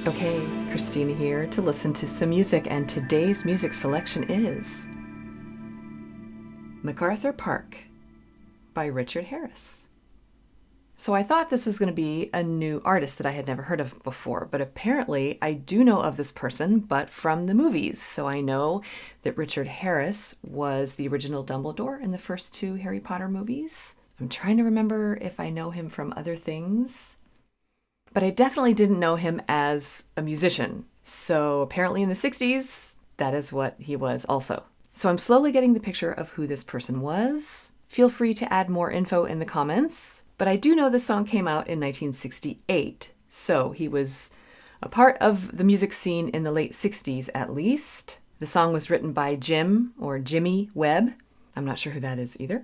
Okay, Christina here to listen to some music, and today's music selection is MacArthur Park by Richard Harris. So I thought this was going to be a new artist that I had never heard of before, but apparently I do know of this person, but from the movies. So I know that Richard Harris was the original Dumbledore in the first two Harry Potter movies. I'm trying to remember if I know him from other things. But I definitely didn't know him as a musician. So apparently in the 60s, that is what he was also. So I'm slowly getting the picture of who this person was. Feel free to add more info in the comments. But I do know this song came out in 1968. So he was a part of the music scene in the late 60s at least. The song was written by Jim or Jimmy Webb. I'm not sure who that is either.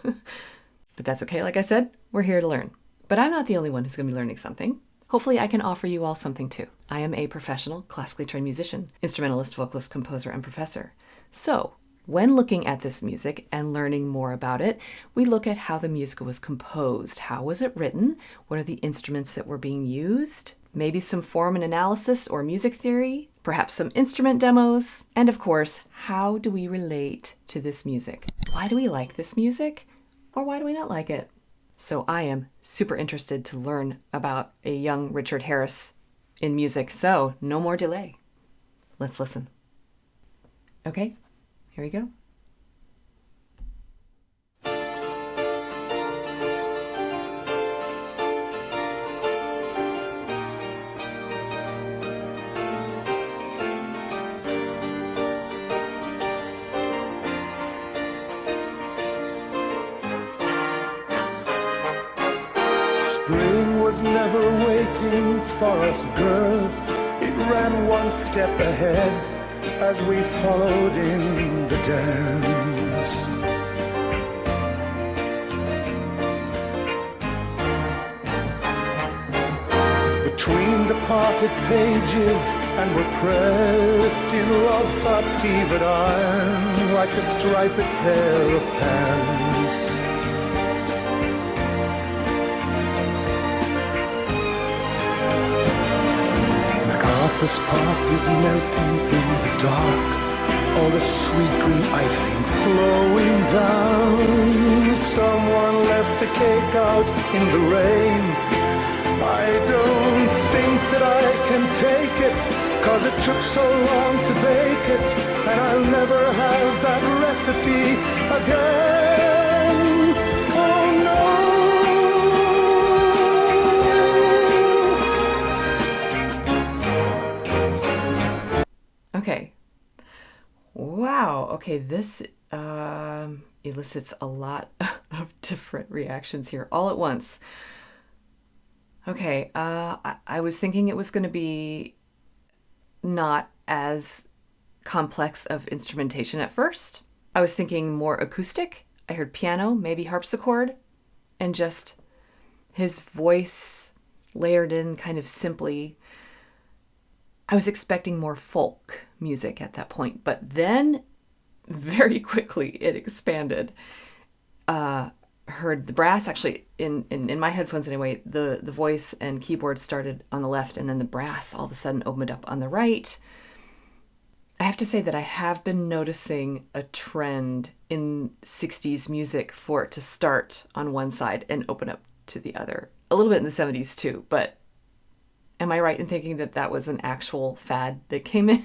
But that's okay. Like I said, we're here to learn. But I'm not the only one who's going to be learning something. Hopefully I can offer you all something too. I am a professional, classically trained musician, instrumentalist, vocalist, composer, and professor. So, when looking at this music and learning more about it, we look at how the music was composed. How was it written? What are the instruments that were being used? Maybe some form and analysis or music theory, perhaps some instrument demos, and of course, how do we relate to this music? Why do we like this music? Or why do we not like it? So I am super interested to learn about a young Richard Harris in music, so no more delay. Let's listen. Okay, here we go. Spring was never waiting for us, girl. It ran one step ahead as we followed in the dance. Between the parted pages and were pressed in love's hot fevered iron like a striped pair of pants. This park is melting in the dark, all the sweet green icing flowing down. Someone left the cake out in the rain. I don't think that I can take it, 'cause it took so long to bake it, and I'll never have that recipe again. Oh no. Okay. Wow. Okay, this elicits a lot of different reactions here all at once. Okay, I was thinking it was going to be not as complex of instrumentation at first. I was thinking more acoustic. I heard piano, maybe harpsichord, and just his voice layered in kind of simply. I was expecting more folk music at that point, but then very quickly it expanded. Heard the brass, actually in my headphones anyway, the voice and keyboard started on the left, and then the brass all of a sudden opened up on the right. I have to say that I have been noticing a trend in 60s music for it to start on one side and open up to the other. A little bit in the 70s too, but am I right in thinking that that was an actual fad that came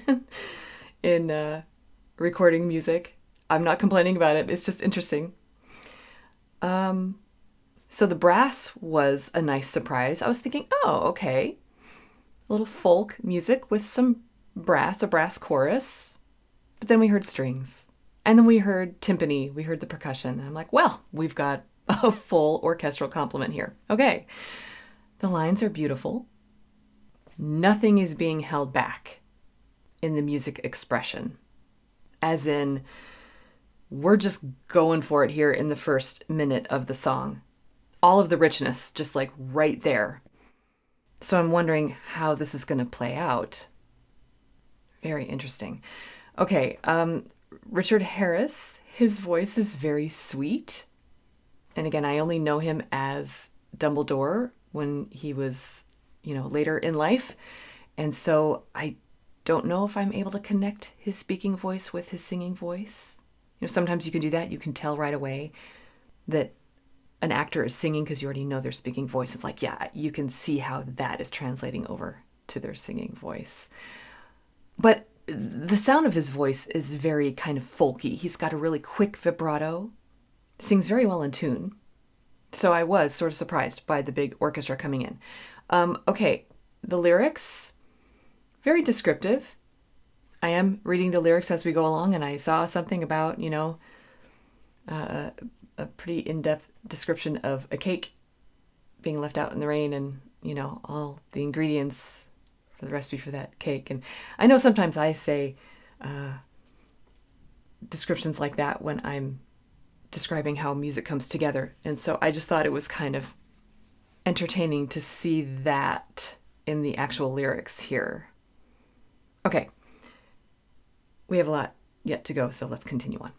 in recording music? I'm not complaining about it. It's just interesting. So the brass was a nice surprise. I was thinking, oh, okay. A little folk music with some brass, a brass chorus. But then we heard strings. And then we heard timpani. We heard the percussion. And I'm like, well, we've got a full orchestral complement here. Okay. The lines are beautiful. Nothing is being held back in the music expression. As in, we're just going for it here in the first minute of the song. All of the richness, just like right there. So I'm wondering how this is going to play out. Very interesting. Okay, Richard Harris, his voice is very sweet. And again, I only know him as Dumbledore when he was, later in life. And so I don't know if I'm able to connect his speaking voice with his singing voice. Sometimes you can do that. You can tell right away that an actor is singing because you already know their speaking voice. It's like, yeah, you can see how that is translating over to their singing voice. But the sound of his voice is very kind of folky. He's got a really quick vibrato, sings very well in tune. So I was sort of surprised by the big orchestra coming in. Okay, the lyrics, very descriptive. I am reading the lyrics as we go along, and I saw something about, a pretty in-depth description of a cake being left out in the rain and, all the ingredients for the recipe for that cake. And I know sometimes I say descriptions like that when I'm describing how music comes together. And so I just thought it was kind of entertaining to see that in the actual lyrics here. Okay. We have a lot yet to go, so let's continue on.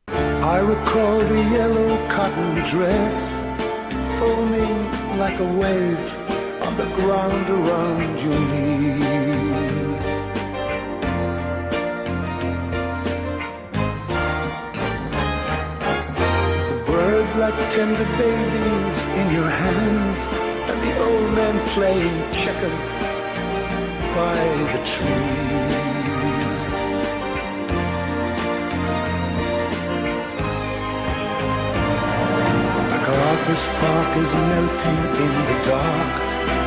I recall the yellow cotton dress foaming like a wave on the ground around your knees. The birds like tender babies in your hands, and the old men playing checkers by the trees. MACARTHUR Park is melting in the dark,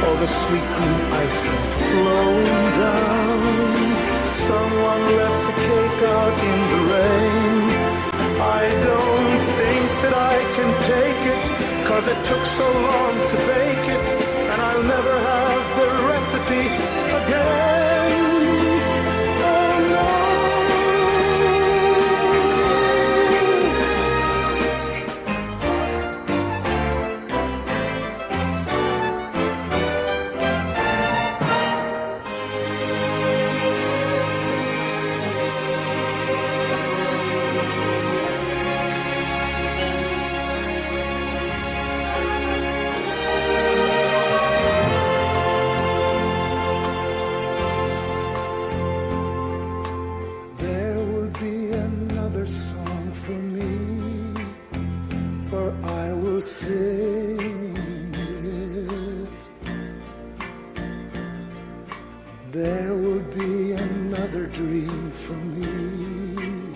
all the sweet green icing flowing down. Someone left the cake out in the rain. I don't think that I can take it, 'cause it took so long to bake it, and I'll never have the recipe again. Oh no. There will be another dream for me.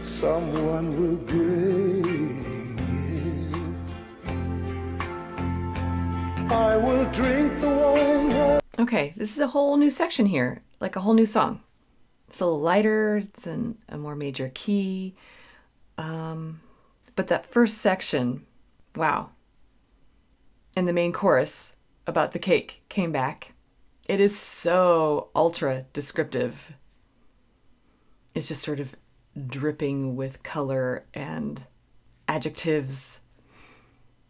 Someone will bring it. I will drink the wine. Okay, this is a whole new section here, like a whole new song. It's a little lighter, it's in a more major key. But that first section, wow. And the main chorus about the cake came back. It is so ultra descriptive. It's just sort of dripping with color and adjectives,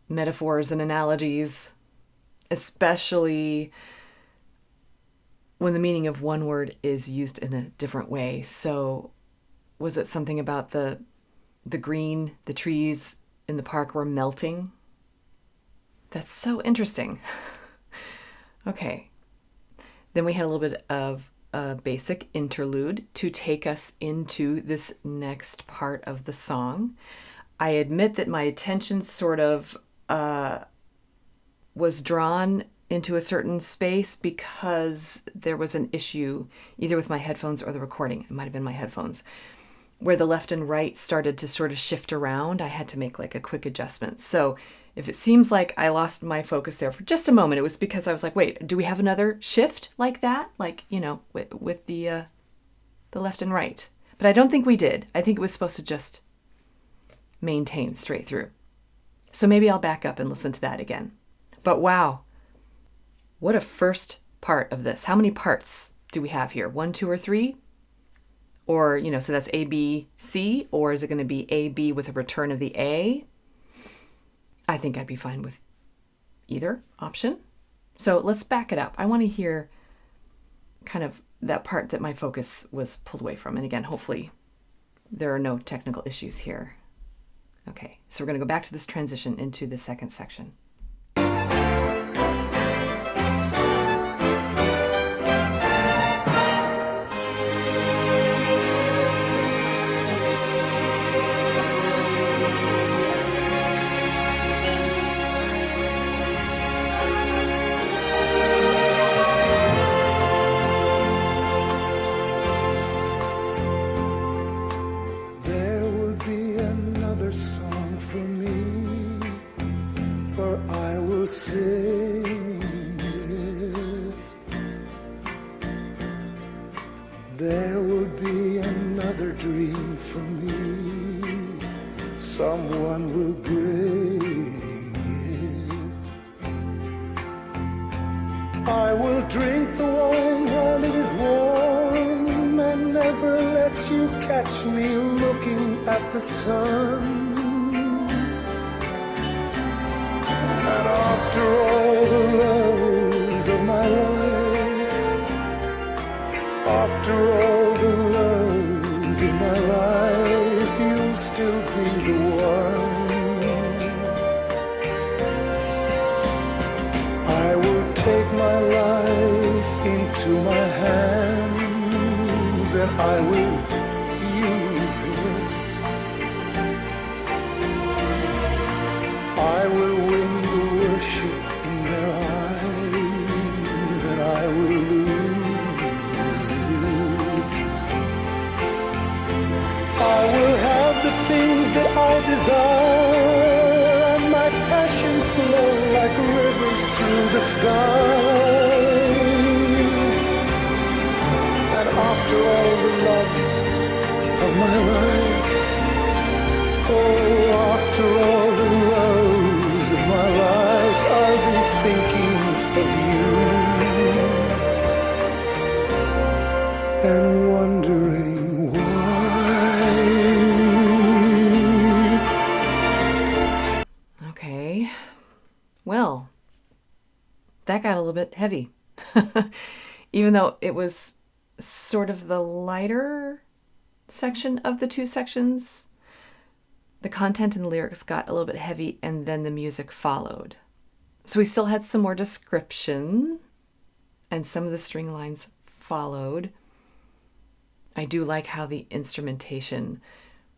metaphors and analogies, especially when the meaning of one word is used in a different way. So was it something about the green, the trees in the park were melting? That's so interesting. Okay. Then we had a little bit of a basic interlude to take us into this next part of the song. I admit that my attention sort of was drawn into a certain space because there was an issue either with my headphones or the recording. It might have been my headphones, where the left and right started to sort of shift around. I had to make like a quick adjustment. So if it seems like I lost my focus there for just a moment, it was because I was like, wait, do we have another shift like that? Like, with the left and right. But I don't think we did. I think it was supposed to just maintain straight through. So maybe I'll back up and listen to that again. But wow, what a first part of this. How many parts do we have here? 1, 2, or 3? Or, so that's A, B, C, or is it going to be A, B with a return of the A? I think I'd be fine with either option. So let's back it up. I want to hear kind of that part that my focus was pulled away from. And again, hopefully there are no technical issues here. Okay, so we're going to go back to this transition into the second section. someone will give. I will drink the wine while it is warm and never let you catch me looking at the sun. And after all the loves of my life, after all the loves of my life, you'll still be the one. I will take my life into my hands and I will use it. I will win the worship in their eyes and I will lose you. I will have the things that I desire and my passion flow like rivers through the sky. And after all the loves of my life, oh, after all the loves of my life, I'll be thinking of you and wondering why. Okay. Well, that got a little bit heavy. Even though it was sort of the lighter section of the two sections, the content and the lyrics got a little bit heavy and then the music followed. So we still had some more description and some of the string lines followed. I do like how the instrumentation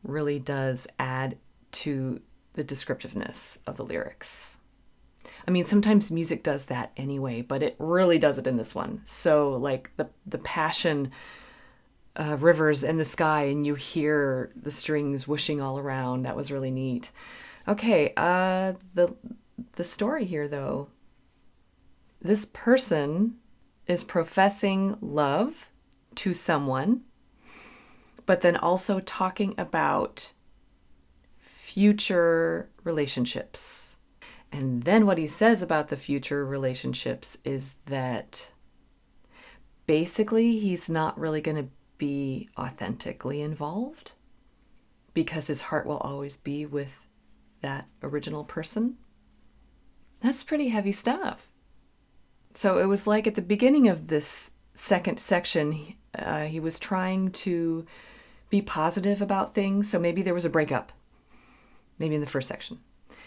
really does add to the descriptiveness of the lyrics. I mean, sometimes music does that anyway, but it really does it in this one. So like the passion rivers in the sky and you hear the strings whooshing all around. That was really neat. Okay, the story here though. This person is professing love to someone, but then also talking about future relationships. And then what he says about the future relationships is that basically he's not really going to be authentically involved because his heart will always be with that original person. That's pretty heavy stuff. So it was like at the beginning of this second section, he was trying to be positive about things. So maybe there was a breakup, maybe in the first section.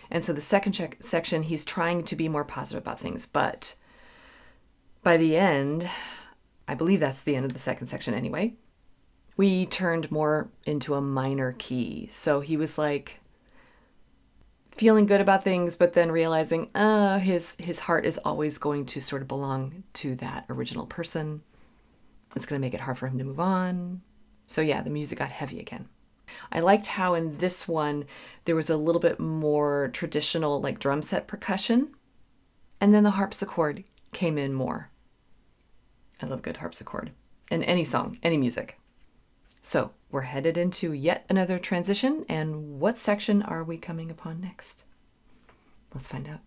And so the second section, he's trying to be more positive about things. But by the end, I believe that's the end of the second section anyway, we turned more into a minor key. So he was like feeling good about things, but then realizing his heart is always going to sort of belong to that original person. It's going to make it hard for him to move on. So yeah, the music got heavy again. I liked how in this one, there was a little bit more traditional like drum set percussion. And then the harpsichord came in more. I love good harpsichord in any song, any music. So we're headed into yet another transition. And what section are we coming upon next? Let's find out.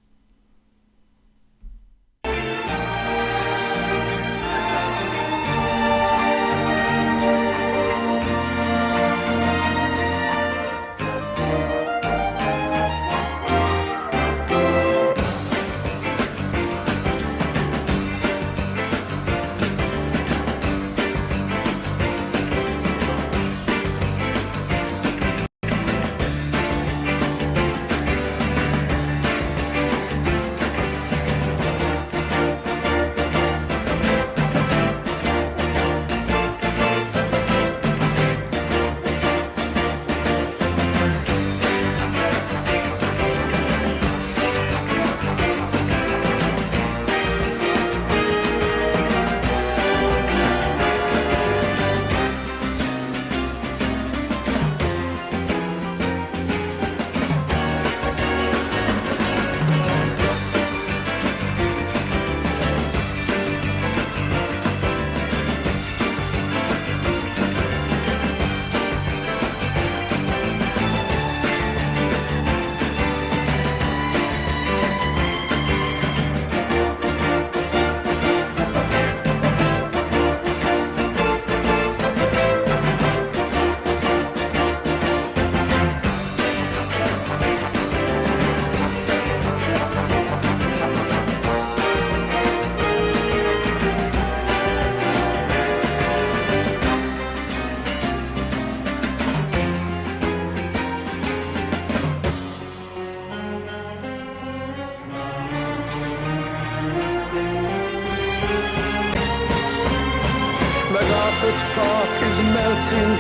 MacArthur's Park is melting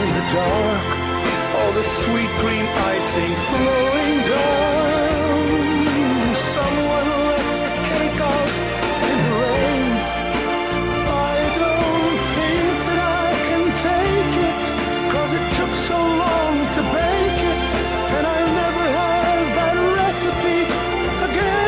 in the dark. All the sweet green icing flowing down. Someone left the cake out in the rain. I don't think that I can take it, 'cause it took so long to bake it, and I'll never have that recipe again.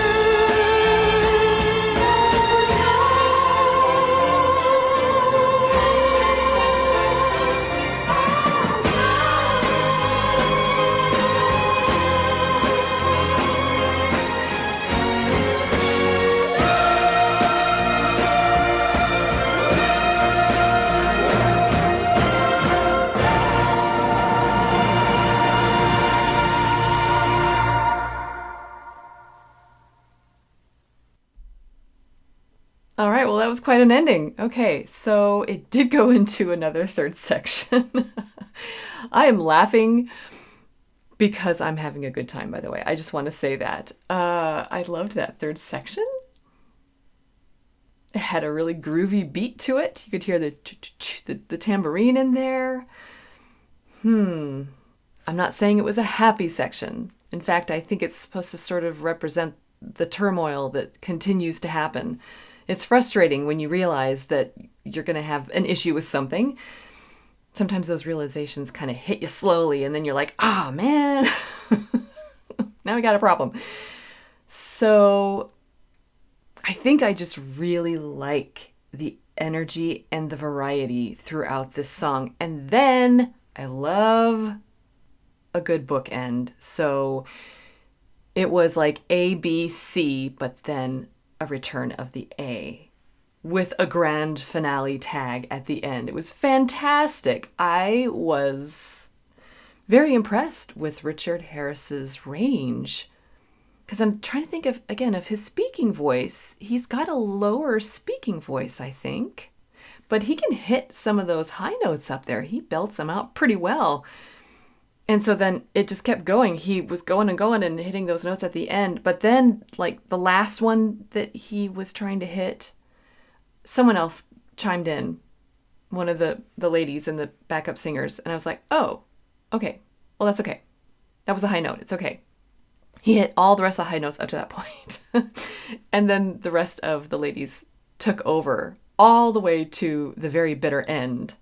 All right, well, that was quite an ending. Okay, so it did go into another third section. I am laughing because I'm having a good time, by the way. I just want to say that. I loved that third section. It had a really groovy beat to it. You could hear the tambourine in there. I'm not saying it was a happy section. In fact, I think it's supposed to sort of represent the turmoil that continues to happen. It's frustrating when you realize that you're going to have an issue with something. Sometimes those realizations kind of hit you slowly, and then you're like, ah, man, now we got a problem. So I think I just really like the energy and the variety throughout this song. And then I love a good bookend. So it was like A, B, C, but then a return of the A with a grand finale tag at the end. It was fantastic. I was very impressed with Richard Harris's range, because I'm trying to think of his speaking voice. He's got a lower speaking voice, I think, but he can hit some of those high notes up there. He belts them out pretty well. And so then it just kept going. He was going and going and hitting those notes at the end. But then, like, the last one that he was trying to hit, someone else chimed in, one of the ladies and the backup singers. And I was like, oh, okay. Well, that's okay. That was a high note. It's okay. He hit all the rest of the high notes up to that point. And then the rest of the ladies took over all the way to the very bitter end.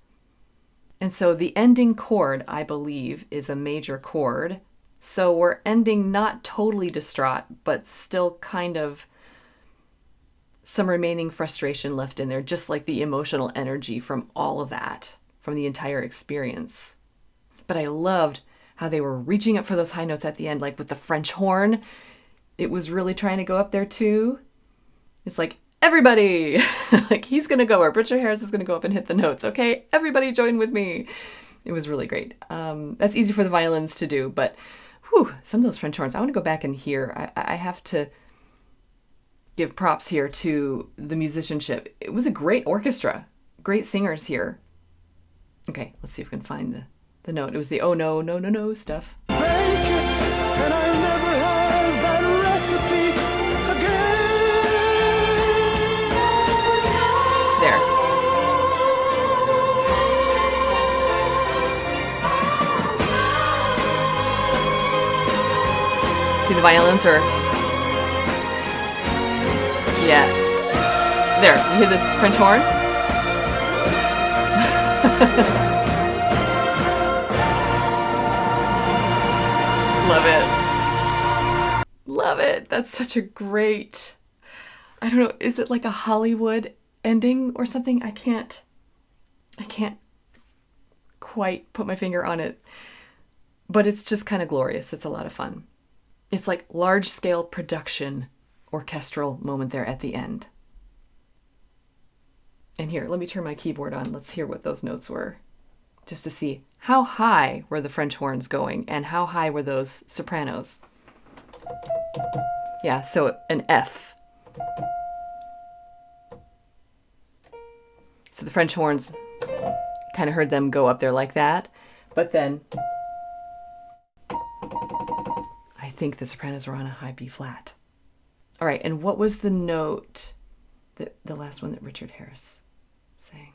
And so the ending chord, I believe, is a major chord. So we're ending not totally distraught, but still kind of some remaining frustration left in there, just like the emotional energy from all of that, from the entire experience. But I loved how they were reaching up for those high notes at the end, like with the French horn. It was really trying to go up there too. It's like, everybody, like, he's going to go, or Richard Harris is going to go up and hit the notes. Okay, everybody join with me. It was really great. That's easy for the violins to do, but some of those French horns, I want to go back and hear. I have to give props here to the musicianship. It was a great orchestra, great singers here. Okay, let's see if we can find the note. It was the oh no, no, no, no stuff. Bake it, and I'll never have that recipe again. There. See the violins or... Yeah. There, you hear the French horn? Love it. Love it. That's such a great... I don't know, is it like a Hollywood ending or something? I can't quite put my finger on it, but it's just kind of glorious. It's a lot of fun. It's like large scale production orchestral moment there at the end. And here, let me turn my keyboard on. Let's hear what those notes were, just to see how high were the French horns going and how high were those sopranos. Yeah, so an F. So the French horns, kind of heard them go up there like that. But then I think the sopranos were on a high B flat. All right, and what was the note, the last one that Richard Harris sang?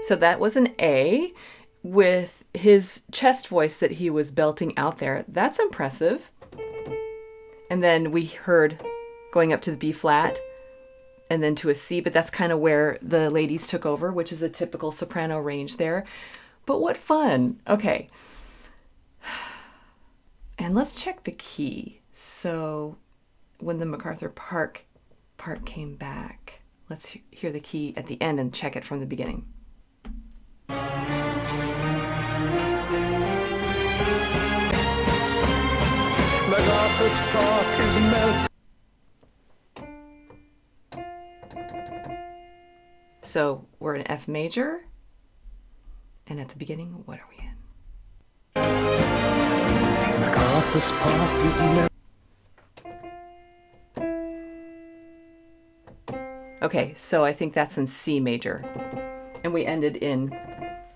So that was an A with his chest voice that he was belting out there. That's impressive. And then we heard going up to the B flat and then to a C, but that's kind of where the ladies took over, which is a typical soprano range there. But what fun. Okay. And let's check the key. So when the MacArthur Park part came back, let's hear the key at the end and check it from the beginning. MacArthur's Park is melting. So we're in F major. And at the beginning, what are we in? MacArthur's Park is melting. Okay, so I think that's in C major. And we ended in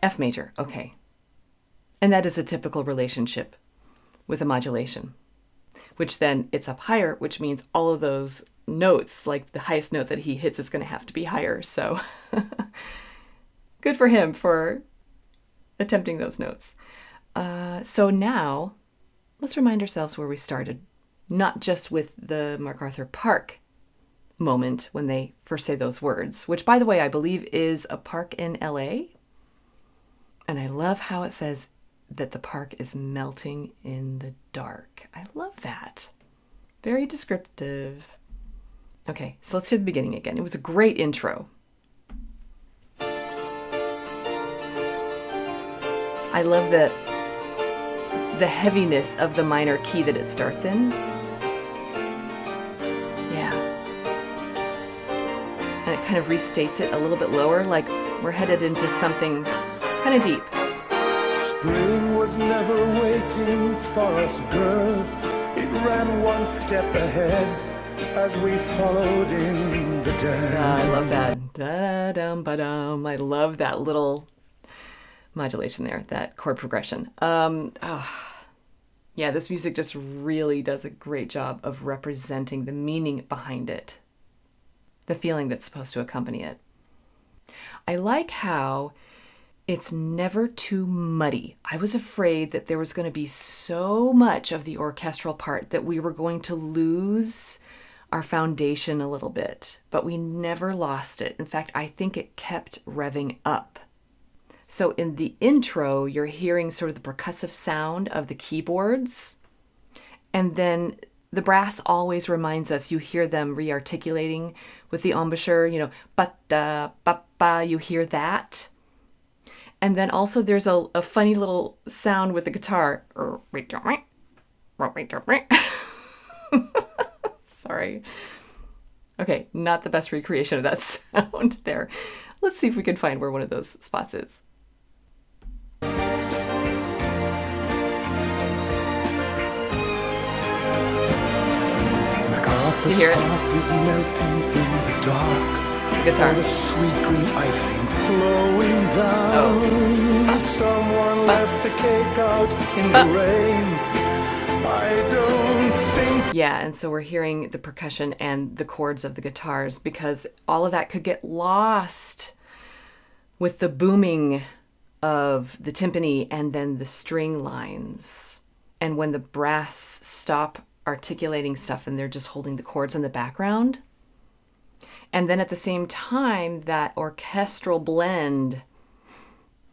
F major. Okay. And that is a typical relationship with a modulation, which then it's up higher, which means all of those notes, like the highest note that he hits is going to have to be higher. So good for him for attempting those notes. So now let's remind ourselves where we started, not just with the MacArthur Park moment when they first say those words, which, by the way, I believe is a park in LA. And I love how it says that the park is melting in the dark. I love that. Very descriptive. Okay, so let's hear the beginning again. It was a great intro. I love the heaviness of the minor key that it starts in. Yeah. And it kind of restates it a little bit lower, like we're headed into something kind of deep. Spring was never waiting for us, girl. It ran one step ahead as we followed in the dance. I love that. Da-dum-ba-dum. I love that little modulation there, that chord progression. Yeah, this music just really does a great job of representing the meaning behind it, the feeling that's supposed to accompany it. I like how it's never too muddy. I was afraid that there was going to be so much of the orchestral part that we were going to lose our foundation a little bit, but we never lost it. In fact, I think it kept revving up. So in the intro, you're hearing sort of the percussive sound of the keyboards, and then the brass always reminds us, you hear them re-articulating with the embouchure, ba-da, ba-ba, you hear that. And then also there's a funny little sound with the guitar. Sorry. Okay, not the best recreation of that sound there. Let's see if we can find where one of those spots is. You hear it? The guitar. The sweet green icing flowing down. Someone left the cake out in the rain. I don't think. Yeah, and so we're hearing the percussion and the chords of the guitars because all of that could get lost with the booming of the timpani and then the string lines. And when the brass stop articulating stuff and they're just holding the chords in the background. And then at the same time, that orchestral blend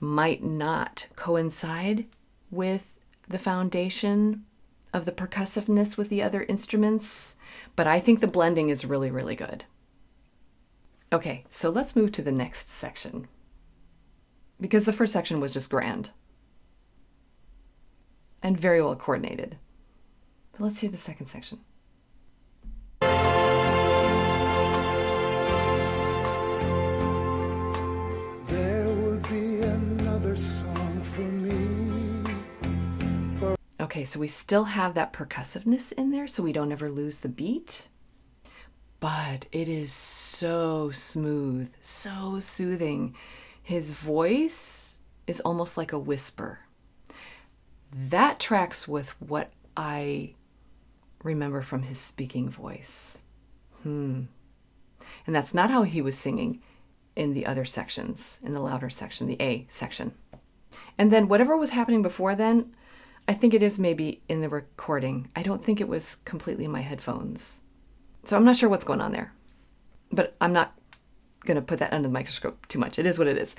might not coincide with the foundation of the percussiveness with the other instruments, but I think the blending is really, really good. Okay, so let's move to the next section, because the first section was just grand and very well coordinated. But let's hear the second section. There will be another song for me. Okay, so we still have that percussiveness in there, so we don't ever lose the beat. But it is so smooth, so soothing. His voice is almost like a whisper. That tracks with what I remember from his speaking voice. And that's not how he was singing in the other sections, in the louder section, the A section. And then whatever was happening before then, I think it is maybe in the recording. I don't think it was completely in my headphones. So I'm not sure what's going on there. But I'm not going to put that under the microscope too much. It is what it is.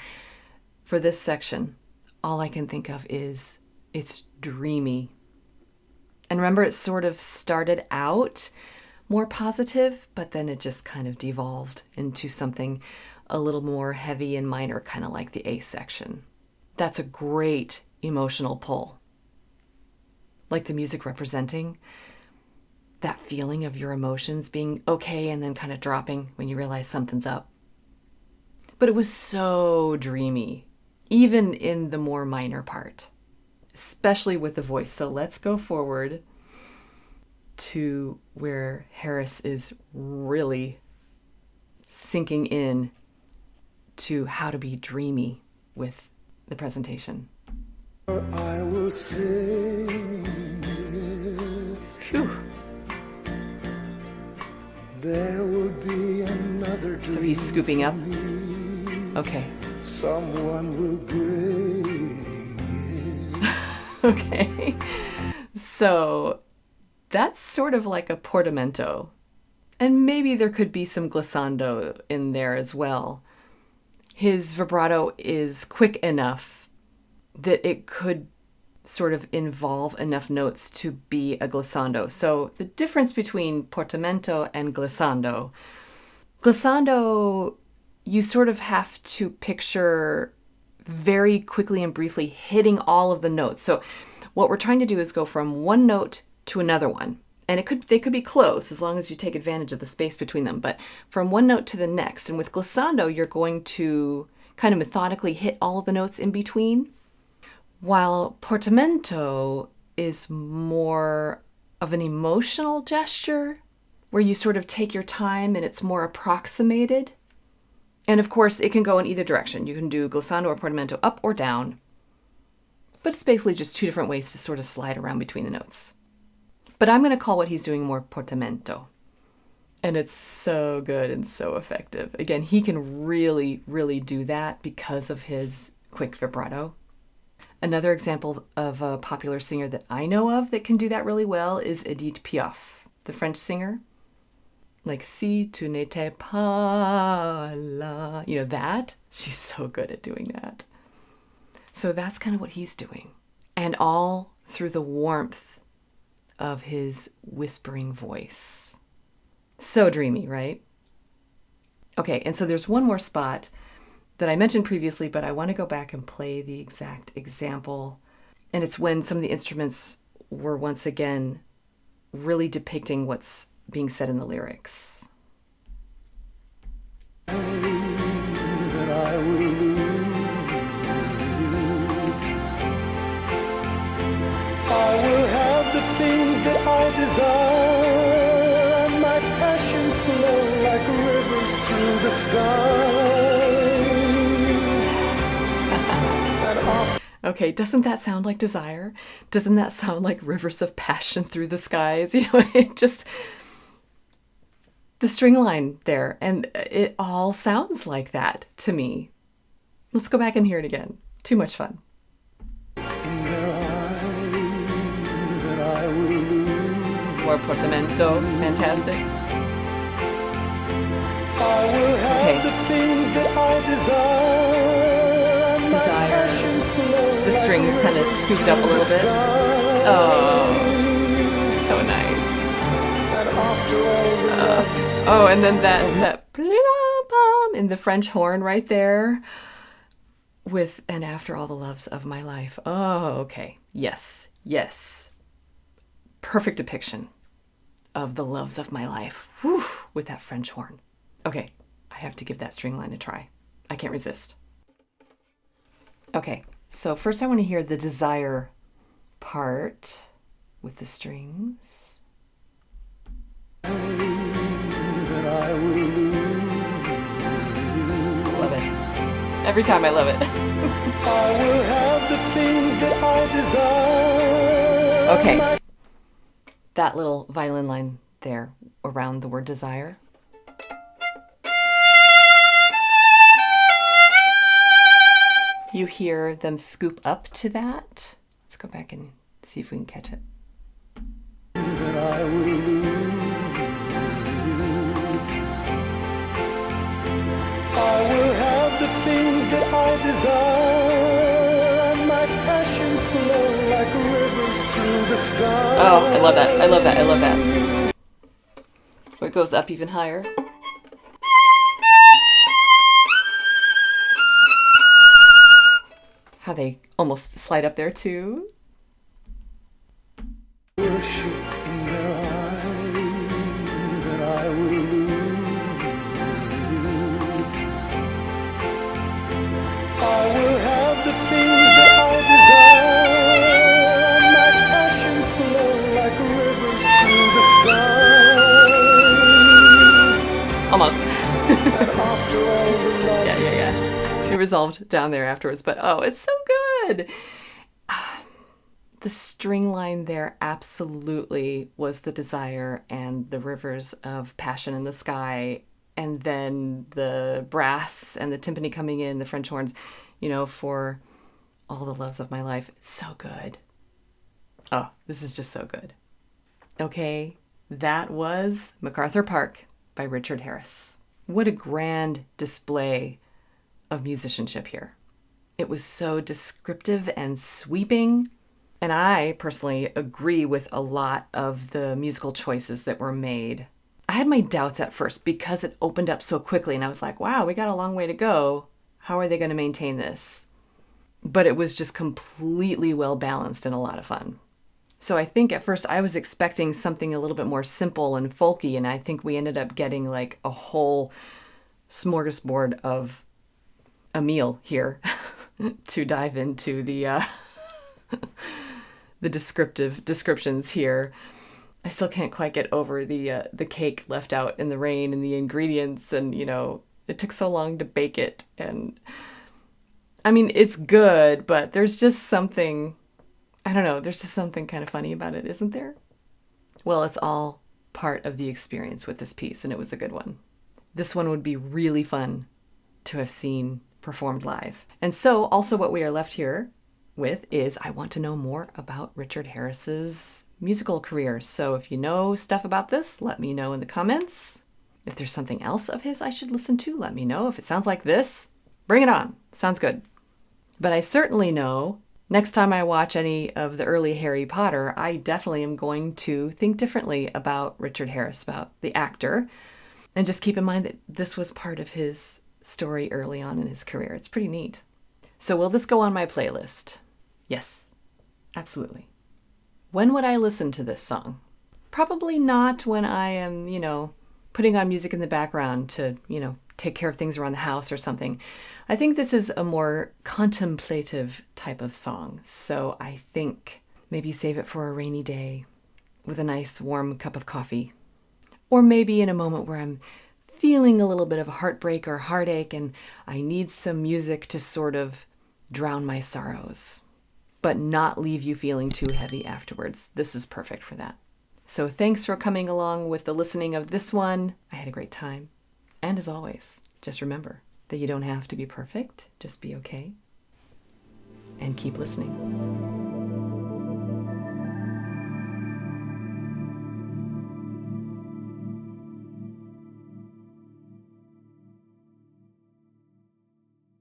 For this section, all I can think of is it's dreamy. And remember, it sort of started out more positive, but then it just kind of devolved into something a little more heavy and minor, kind of like the A section. That's a great emotional pull. Like the music representing that feeling of your emotions being okay and then kind of dropping when you realize something's up. But it was so dreamy, even in the more minor part, especially with the voice. So let's go forward to where Harris is really sinking in to how to be dreamy with the presentation. I will sing. Phew. There will be another dream. So he's scooping up. Okay. Someone will bring. Okay. So that's sort of like a portamento. And maybe there could be some glissando in there as well. His vibrato is quick enough that it could sort of involve enough notes to be a glissando. So the difference between portamento and glissando, you sort of have to picture very quickly and briefly hitting all of the notes. So what we're trying to do is go from one note to another one. And they could be close as long as you take advantage of the space between them, but from one note to the next. And with glissando, you're going to kind of methodically hit all of the notes in between, while portamento is more of an emotional gesture where you sort of take your time and it's more approximated. And of course, it can go in either direction. You can do glissando or portamento up or down, but it's basically just two different ways to sort of slide around between the notes. But I'm going to call what he's doing more portamento. And it's so good and so effective. Again, he can really, really do that because of his quick vibrato. Another example of a popular singer that I know of that can do that really well is Edith Piaf, the French singer. Like, si tu n'étais pas là. You know that? She's so good at doing that. So that's kind of what he's doing. And all through the warmth of his whispering voice. So dreamy, right? Okay, and so there's one more spot that I mentioned previously, but I want to go back and play the exact example. And it's when some of the instruments were once again really depicting what's being said in the lyrics. That I will lose you. I will have the things that I desire, and my passion flow like rivers through the sky. Okay, doesn't that sound like desire? Doesn't that sound like rivers of passion through the skies? You know, it just, the string line there, and it all sounds like that to me. Let's go back and hear it again. Too much fun. More portamento, fantastic. Okay. Desire. The strings kind of scooped up a little bit. Oh, so nice. Oh, and then that in the French horn right there with "and after all the loves of my life." Oh, okay. Yes. Perfect depiction of the loves of my life. Whew, with that French horn. Okay, I have to give that string line a try. I can't resist. Okay, so first I want to hear the desire part with the strings. That I will lose. Love it. Every time I love it. I will have the things that I desire. Okay. that little violin line there around the word desire. You hear them scoop up to that. Let's go back and see if we can catch it. That I will lose you. I will have the things that I desire, and my passion flow like rivers through the sky. Oh, I love that. I love that. I love that. So it goes up even higher. How they almost slide up there too. Worship in their eyes that I will lose you. I will have the things that I desire, and my passion flow like rivers through the sky. Almost. And after all the love Yeah. It resolved down there afterwards, but oh, it's so good. The string line there absolutely was the desire and the rivers of passion in the sky. And then the brass and the timpani coming in, the French horns, for all the loves of my life. So good. Oh, this is just so good. Okay, that was MacArthur Park by Richard Harris. What a grand display of musicianship here. It was so descriptive and sweeping. And I personally agree with a lot of the musical choices that were made. I had my doubts at first because it opened up so quickly and I was like, wow, we got a long way to go. How are they going to maintain this? But it was just completely well balanced and a lot of fun. So I think at first I was expecting something a little bit more simple and folky, and I think we ended up getting like a whole smorgasbord of a meal here to dive into the descriptions here. I still can't quite get over the cake left out in the rain and the ingredients, and it took so long to bake it. And I mean, it's good, but there's just something, I don't know, there's just something kind of funny about it, isn't there? Well, it's all part of the experience with this piece, and it was a good one. This one would be really fun to have seen performed live. And so also what we are left here with is I want to know more about Richard Harris's musical career. So if you know stuff about this, let me know in the comments. If there's something else of his I should listen to, let me know. If it sounds like this, bring it on. Sounds good. But I certainly know next time I watch any of the early Harry Potter, I definitely am going to think differently about Richard Harris, about the actor, and just keep in mind that this was part of his story early on in his career. It's pretty neat. So will this go on my playlist? Yes, absolutely. When would I listen to this song? Probably not when I am, putting on music in the background to, take care of things around the house or something. I think this is a more contemplative type of song. So I think maybe save it for a rainy day with a nice warm cup of coffee. Or maybe in a moment where I'm feeling a little bit of heartbreak or heartache and I need some music to sort of drown my sorrows, but not leave you feeling too heavy afterwards. This is perfect for that. So thanks for coming along with the listening of this one. I had a great time. And as always, just remember that you don't have to be perfect. Just be okay. And keep listening.